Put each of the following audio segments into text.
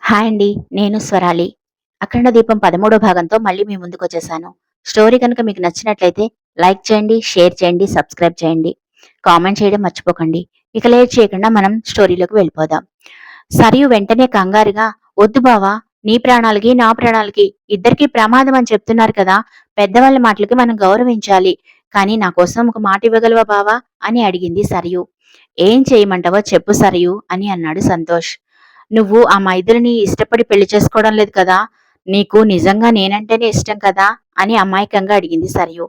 Hi అండి. నేను స్వరాలి. 'అఖండ దీపం' 13 భాగంతో మళ్ళీ మీ ముందుకొచ్చేసాను. స్టోరీ కనుక మీకు నచ్చినట్లయితే లైక్ చేయండి, షేర్ చేయండి, సబ్స్క్రైబ్ చేయండి. కామెంట్ చేయడం మర్చిపోకండి. ఇక లేట్ చేయకుండా మనం స్టోరీలోకి వెళ్ళిపోదాం. సరియు వెంటనే కంగారుగా, "వద్దు బావా! నీ ప్రాణాలకి, నా ప్రాణాలకి ఇద్దరికీ ప్రమాదం అని చెప్తున్నారు కదా! పెద్దవాళ్ళ మాటలకి మనం గౌరవించాలి. కానీ నా కోసం ఒక మాట ఇవ్వగలవా బావా?" అని అడిగింది సరియు. "ఏం చేయమంటావో చెప్పు సరియు" అని అన్నాడు సంతోష్. "నువ్వు ఆ మైథిలిని ఇష్టపడి పెళ్లి చేసుకోవడం లేదు కదా? నీకు నిజంగా నేనంటేనే ఇష్టం కదా?" అని అమాయకంగా అడిగింది సరియు.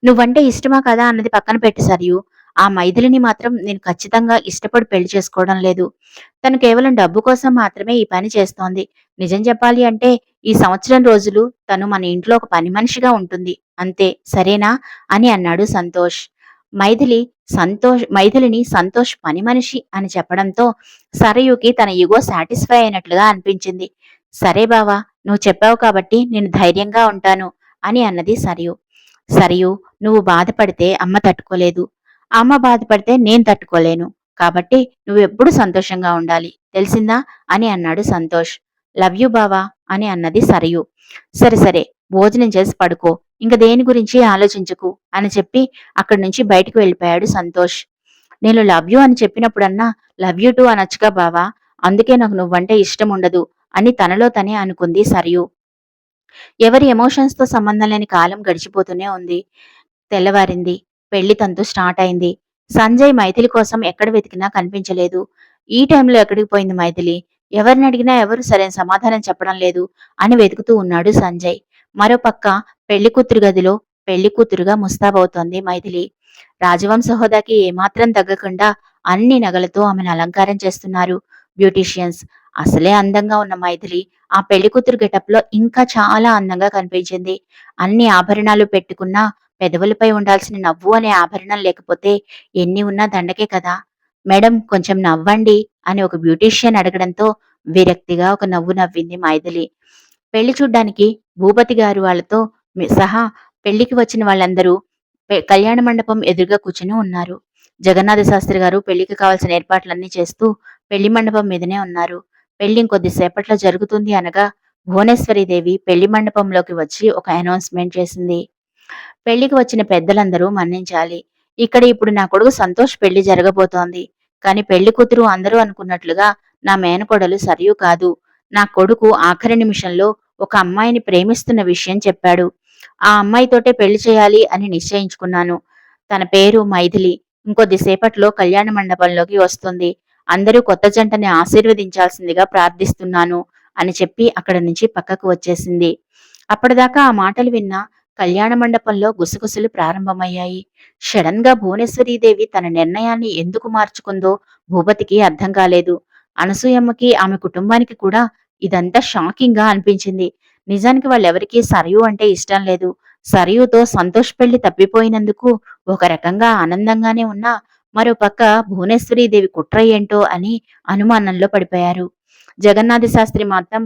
"నువ్వంటే ఇష్టమా కదా అన్నది పక్కన పెట్టు సరియు. ఆ మైథిలిని మాత్రం నేను ఖచ్చితంగా ఇష్టపడి పెళ్లి చేసుకోవడం లేదు. తను కేవలం డబ్బు కోసం మాత్రమే ఈ పని చేస్తోంది. నిజం చెప్పాలి అంటే ఈ సంవత్సరం రోజులు తను మన ఇంట్లో ఒక పని మనిషిగా ఉంటుంది. అంతే సరేనా?" అని అన్నాడు సంతోష్. మైథిలిని సంతోష్ పని మనిషి అని చెప్పడంతో సరయుకి తన ఇగో సాటిస్ఫై అయినట్లుగా అనిపించింది. "సరే బావా, నువ్వు చెప్పావు కాబట్టి నేను ధైర్యంగా ఉంటాను" అని అన్నది సరియు. "సరియు, నువ్వు బాధపడితే అమ్మ తట్టుకోలేదు. అమ్మ బాధపడితే నేను తట్టుకోలేను. కాబట్టి నువ్వెప్పుడు సంతోషంగా ఉండాలి. తెలిసిందా?" అని అన్నాడు సంతోష్. "లవ్ యూ బావా" అని అన్నది సరియు. "సరే సరే, భోజనం చేసి పడుకో. ఇంక దేని గురించి ఆలోచించకు" అని చెప్పి అక్కడి నుంచి బయటికి వెళ్ళిపోయాడు సంతోష్. "నేను లవ్ యూ అని చెప్పినప్పుడన్నా లవ్ యూ టూ అనొచ్చుగా బావా! అందుకే నాకు నువ్వంటే ఇష్టం ఉండదు" అని తనలో తనే అనుకుంది సరియు. ఎవరి ఎమోషన్స్ తో సంబంధం లేని కాలం గడిచిపోతూనే ఉంది. తెల్లవారింది. పెళ్లి తంతు స్టార్ట్ అయింది. సంజయ్ మైథిలి కోసం ఎక్కడ వెతికినా కనిపించలేదు. ఈ టైంలో ఎక్కడికి పోయింది మైథిలి? ఎవరినడిగినా ఎవరు సరైన సమాధానం చెప్పడం లేదు అని వెతుకుతూ ఉన్నాడు సంజయ్. మరోపక్క పెళ్లి కూతురు గదిలో పెళ్లి కూతురుగా ముస్తాబవుతోంది మైథిలి. రాజవంశ హోదాకి ఏమాత్రం తగ్గకుండా అన్ని నగలతో ఆమెను అలంకారం చేస్తున్నారు బ్యూటీషియన్స్. అసలే అందంగా ఉన్న మైథిలి ఆ పెళ్లి కూతురు గెటప్లో ఇంకా చాలా అందంగా కనిపించింది. అన్ని ఆభరణాలు పెట్టుకున్నా పెదవులపై ఉండాల్సిన నవ్వు అనే ఆభరణం లేకపోతే ఎన్ని ఉన్నా దండకే కదా! "మేడం కొంచెం నవ్వండి" అని ఒక బ్యూటీషియన్ అడగడంతో విరక్తిగా ఒక నవ్వు నవ్వింది మైథిలి. పెళ్లి చూడ్డానికి భూపతి గారు వాళ్లతో సహా పెళ్లికి వచ్చిన వాళ్ళందరూ కళ్యాణ మండపం ఎదురుగా కూర్చుని ఉన్నారు. జగన్నాథ శాస్త్రి గారు పెళ్లికి కావాల్సిన ఏర్పాట్లన్నీ చేస్తూ పెళ్లి మండపం మీదనే ఉన్నారు. పెళ్లి ఇంకొద్దిసేపట్లో జరుగుతుంది అనగా భువనేశ్వరీదేవి పెళ్లి మండపంలోకి వచ్చి ఒక అనౌన్స్‌మెంట్ చేసింది. "పెళ్లికి వచ్చిన పెద్దలందరూ మన్నించాలి. ఇక్కడ ఇప్పుడు నా కొడుకు సంతోష్ పెళ్లి జరగబోతోంది. కానీ పెళ్లి కూతురు అందరూ అనుకున్నట్లుగా నా మేనకోడలు సరియు కాదు. నా కొడుకు ఆఖరి నిమిషంలో ఒక అమ్మాయిని ప్రేమిస్తున్న విషయం చెప్పాడు. ఆ అమ్మాయితోటే పెళ్లి చేయాలి అని నిశ్చయించుకున్నాను. తన పేరు మైథిలి. ఇంకొద్దిసేపట్లో కళ్యాణ మండపంలోకి వస్తుంది. అందరూ కొత్త జంటని ఆశీర్వదించాల్సిందిగా ప్రార్థిస్తున్నాను" అని చెప్పి అక్కడి నుంచి పక్కకు వచ్చేసింది. అప్పటిదాకా ఆ మాటలు విన్న కళ్యాణ మండపంలో గుసగుసలు ప్రారంభమయ్యాయి. సడన్ గా భువనేశ్వరీదేవి తన నిర్ణయాన్ని ఎందుకు మార్చుకుందో భూపతికి అర్థం కాలేదు. అనసూయమ్మకి ఆమె కుటుంబానికి కూడా ఇదంతా షాకింగ్ గా అనిపించింది. నిజానికి వాళ్ళెవరికీ సరయు అంటే ఇష్టం లేదు. సరయుతో సంతోష్ పెళ్లి తప్పిపోయినందుకు ఒక రకంగా ఆనందంగానే ఉన్నా మరోపక్క భువనేశ్వరీదేవి కుట్ర ఏంటో అని అనుమానంలో పడిపోయారు. జగన్నాథ శాస్త్రి మాత్రం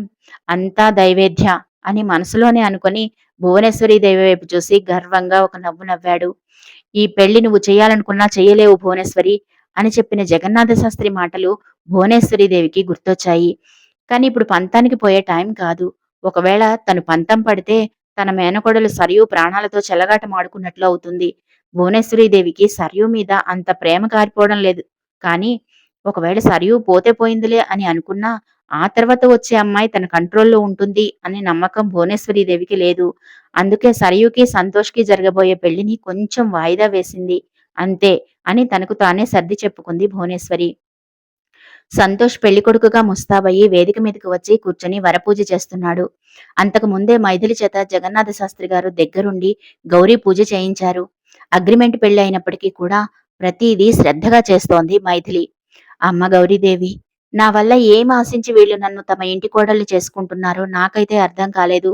అంతా దైవేధ్య అని మనసులోనే అనుకొని భువనేశ్వరీదేవి వైపు చూసి గర్వంగా ఒక నవ్వు నవ్వాడు. "ఈ పెళ్లి నువ్వు చేయాలనుకున్నా చెయ్యలేవు భువనేశ్వరి" అని చెప్పిన జగన్నాథ శాస్త్రి మాటలు భువనేశ్వరీదేవికి గుర్తొచ్చాయి. కానీ ఇప్పుడు పంతానికి పోయే టైం కాదు. ఒకవేళ తను పంతం పడితే తన మేనకోడలు సరియు ప్రాణాలతో చెలగాటమాడుకున్నట్లు అవుతుంది. భువనేశ్వరీదేవికి సరియు మీద అంత ప్రేమ కారిపోవడం లేదు. కానీ ఒకవేళ సరియు పోతే పోయిందిలే అని అనుకున్నా ఆ తర్వాత వచ్చే అమ్మాయి తన కంట్రోల్లో ఉంటుంది అనే నమ్మకం భువనేశ్వరీదేవికి లేదు. అందుకే సరయుకి, సంతోష్‌కి జరగబోయే పెళ్లిని కొంచెం వాయిదా వేసింది. అంతే అని తనకు తానే సర్ది చెప్పుకుంది భువనేశ్వరి. సంతోష్ పెళ్లికొడుకుగా ముస్తాబయ్యి వేదిక మీదకి వచ్చి కూర్చొని వరపూజ చేస్తున్నాడు. అంతకు ముందే మైథిలి చేత జగన్నాథ శాస్త్రి గారు దగ్గరుండి గౌరీ పూజ చేయించారు. అగ్రిమెంట్ పెళ్లి అయినప్పటికీ కూడా ప్రతిదీ శ్రద్ధగా చేస్తోంది మైథిలి. "అమ్మ గౌరీదేవి, నా వల్ల ఏం ఆశించి వీళ్ళు నన్ను తమ ఇంటి కోడల్ని చేసుకుంటున్నారో నాకైతే అర్థం కాలేదు.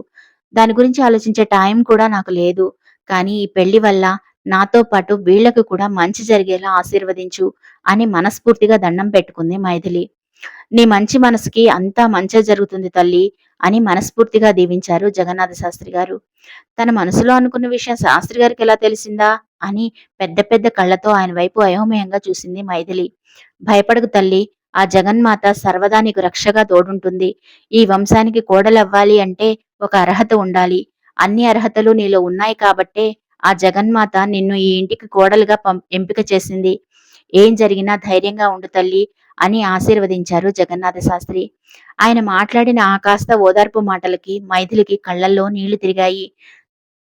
దాని గురించి ఆలోచించే టైం కూడా నాకు లేదు. కానీ ఈ పెళ్లి వల్ల నాతో పాటు వీళ్లకు కూడా మంచి జరిగేలా ఆశీర్వదించు" అని మనస్ఫూర్తిగా దండం పెట్టుకుంది మైథిలి. "నీ మంచి మనసుకి అంతా మంచే జరుగుతుంది తల్లి" అని మనస్ఫూర్తిగా దీవించారు జగన్నాథ శాస్త్రి గారు. తన మనసులో అనుకున్న విషయం శాస్త్రి గారికి ఎలా తెలిసిందా అని పెద్ద పెద్ద కళ్లతో ఆయన వైపు అయోమయంగా చూసింది మైథిలి. "భయపడకు తల్లి, ఆ జగన్మాత సర్వదా నీకు రక్షగా తోడుంటుంది. ఈ వంశానికి కోడలవ్వాలి అంటే ఒక అర్హత ఉండాలి. అన్ని అర్హతలు నీలో ఉన్నాయి కాబట్టే ఆ జగన్మాత నిన్ను ఈ ఇంటికి కోడలుగా ఎంపిక చేసింది. ఏం జరిగినా ధైర్యంగా ఉండు తల్లి అని ఆశీర్వదించారు జగన్నాథ శాస్త్రి. ఆయన మాట్లాడిన ఆ కాస్త ఓదార్పు మాటలకి మైథిలికి కళ్ళల్లో నీళ్లు తిరిగాయి.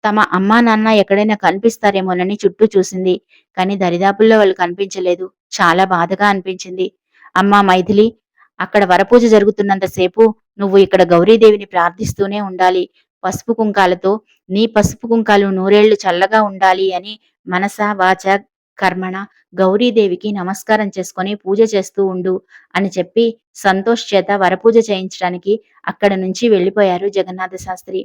తమ అమ్మా నాన్న ఎక్కడైనా కనిపిస్తారేమోనని చుట్టూ చూసింది. కానీ దరిదాపుల్లో వాళ్ళు కనిపించలేదు. చాలా బాధగా అనిపించింది. అమ్మా మైథిలి, అక్కడ వరపూజ జరుగుతున్నంతసేపు నువ్వు ఇక్కడ గౌరీదేవిని ప్రార్థిస్తూనే ఉండాలి. పసుపు కుంకాలతో నీ పసుపు కుంకాలు నూరేళ్లు చల్లగా ఉండాలి అని మనస వాచ కర్మణ గౌరీదేవికి నమస్కారం చేసుకొని పూజ చేస్తూ ఉండు అని చెప్పి సంతోష్ చేత వరపూజ చేయించడానికి అక్కడ నుంచి వెళ్లిపోయారు జగన్నాథ శాస్త్రి.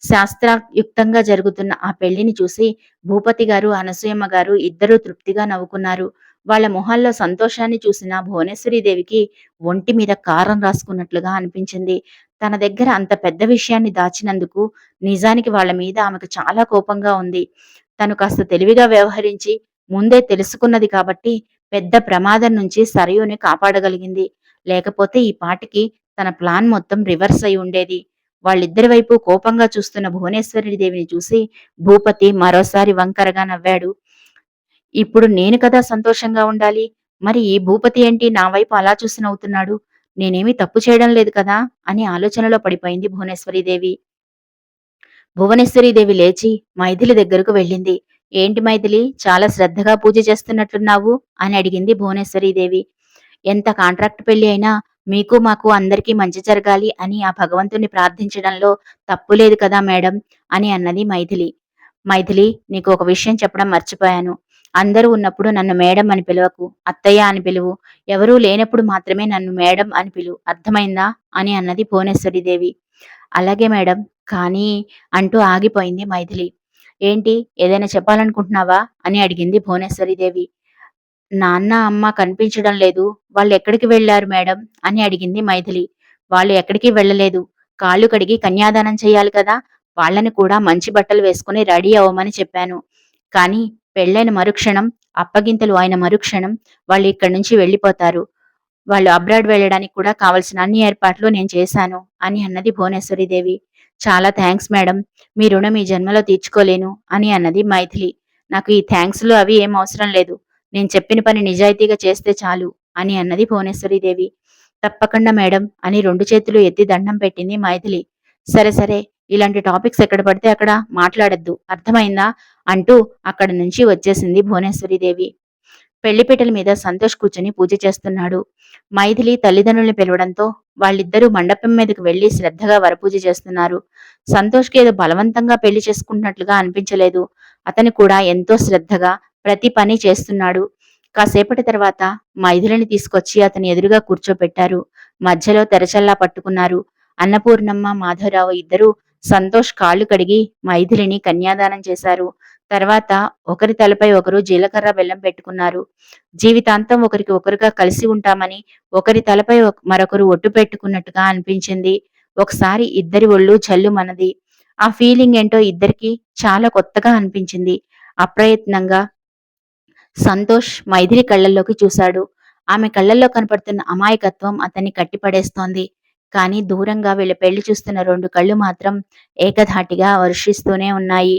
శాస్త్రయుక్తంగా జరుగుతున్న ఆ పెళ్లిని చూసి భూపతి గారు, అనసూయమ్మ గారు ఇద్దరూ తృప్తిగా నవ్వుకున్నారు. వాళ్ళ మొహాల్లో సంతోషాన్ని చూసిన భువనేశ్వరీదేవికి ఒంటి మీద కారం రాసుకున్నట్లుగా అనిపించింది. తన దగ్గర అంత పెద్ద విషయాన్ని దాచినందుకు నిజానికి వాళ్ళ మీద ఆమెకు చాలా కోపంగా ఉంది. తను కాస్త తెలివిగా వ్యవహరించి ముందే తెలుసుకున్నది కాబట్టి పెద్ద ప్రమాదం నుంచి సరయుని కాపాడగలిగింది. లేకపోతే ఈ పాటికి తన ప్లాన్ మొత్తం రివర్స్ అయి ఉండేది. వాళ్ళిద్దరి వైపు కోపంగా చూస్తున్న భువనేశ్వరీదేవిని చూసి భూపతి మరోసారి వంకరగా నవ్వాడు. ఇప్పుడు నేను కదా సంతోషంగా ఉండాలి. మరి ఈ భూపతి ఏంటి నా వైపు అలా చూసి నవ్వుతున్నాడు? నేనేమీ తప్పు చేయడం లేదు కదా అని ఆలోచనలో పడిపోయింది భువనేశ్వరీదేవి. భువనేశ్వరీదేవి లేచి మైథిలి దగ్గరకు వెళ్ళింది. ఏంటి మైథిలి, చాలా శ్రద్ధగా పూజ చేస్తున్నట్లున్నావు అని అడిగింది భువనేశ్వరీదేవి. ఎంత కాంట్రాక్ట్ పెళ్లి అయినా మీకు మాకు అందరికీ మంచి జరగాలి అని ఆ భగవంతుని ప్రార్థించడంలో తప్పు లేదు కదా మేడం అని అన్నది మైథిలి. మైథిలి, నీకు ఒక విషయం చెప్పడం మర్చిపోయాను. అందరూ ఉన్నప్పుడు నన్ను మేడం అని పిలవకు, అత్తయ్య అని పిలువు. ఎవరూ లేనప్పుడు మాత్రమే నన్ను మేడం అని పిలువు, అర్థమైందా అని అన్నది భువనేశ్వరీదేవి. అలాగే మేడం, కానీ అంటూ ఆగిపోయింది మైథిలి. ఏంటి, ఏదైనా చెప్పాలనుకుంటున్నావా అని అడిగింది భువనేశ్వరీదేవి. నాన్న అమ్మ కనిపించడం లేదు. వాళ్ళెక్కడికి వెళ్లారు మేడం అని అడిగింది మైథిలి. వాళ్ళు ఎక్కడికి వెళ్ళలేదు. కాళ్ళు కడిగి కన్యాదానం చెయ్యాలి కదా, వాళ్ళని కూడా మంచి బట్టలు వేసుకుని రెడీ అవ్వమని చెప్పాను. కానీ పెళ్ళైన మరుక్షణం, అప్పగింతలు అయిన మరుక్షణం వాళ్ళు ఇక్కడి నుంచి వెళ్ళిపోతారు. వాళ్ళు అబ్రాడ్ వెళ్ళడానికి కూడా కావలసిన అన్ని ఏర్పాట్లు నేను చేశాను అని అన్నది భువనేశ్వరీదేవి. చాలా థ్యాంక్స్ మేడం, మీ రుణం ఈ జన్మలో తీర్చుకోలేను అని అన్నది మైథిలి. నాకు ఈ థ్యాంక్స్లు అవి ఏం అవసరం లేదు. నేను చెప్పిన పని నిజాయితీగా చేస్తే చాలు అని అన్నది భువనేశ్వరీదేవి. తప్పకుండా మేడం అని రెండు చేతులు ఎత్తి దండం పెట్టింది మైథిలి. సరే సరే, ఇలాంటి టాపిక్స్ ఎక్కడ పడితే అక్కడ మాట్లాడద్దు, అర్థమైందా అంటూ అక్కడి నుంచి వచ్చేసింది భువనేశ్వరీదేవి. పెళ్లిపీటల మీద సంతోష్ కూర్చుని పూజ చేస్తున్నాడు. మైథిలి తల్లిదండ్రుల్ని పిలవడంతో వాళ్ళిద్దరూ మండపం మీదకు వెళ్లి శ్రద్ధగా వరపూజ చేస్తున్నారు. సంతోష్కి ఏదో బలవంతంగా పెళ్లి చేసుకుంటున్నట్లుగా అనిపించలేదు. అతను కూడా ఎంతో శ్రద్ధగా ప్రతి పని చేస్తున్నాడు. కాసేపటి తర్వాత మైథిలిని తీసుకొచ్చి అతని ఎదురుగా కూర్చోపెట్టారు. మధ్యలో తెరచల్లా పట్టుకున్నారు. అన్నపూర్ణమ్మ, మాధవరావు ఇద్దరూ సంతోష్ కాళ్ళు కడిగి మైథిలిని కన్యాదానం చేశారు. తర్వాత ఒకరి తలపై ఒకరు జీలకర్ర బెల్లం పెట్టుకున్నారు. జీవితాంతం ఒకరికి ఒకరుగా కలిసి ఉంటామని ఒకరి తలపై మరొకరు ఒట్టు పెట్టుకున్నట్టుగా అనిపించింది. ఒకసారి ఇద్దరి ఒళ్ళు జల్లుమన్నది. ఆ ఫీలింగ్ ఏంటో ఇద్దరికి చాలా కొత్తగా అనిపించింది. అప్రయత్నంగా సంతోష్ మైథిలి కళ్ళల్లోకి చూశాడు. ఆమె కళ్ళల్లో కనపడుతున్న అమాయకత్వం అతన్ని కట్టిపడేస్తోంది. కానీ దూరంగా వీళ్ళ పెళ్లి చూస్తున్న రెండు కళ్ళు మాత్రం ఏకధాటిగా వర్షిస్తూనే ఉన్నాయి.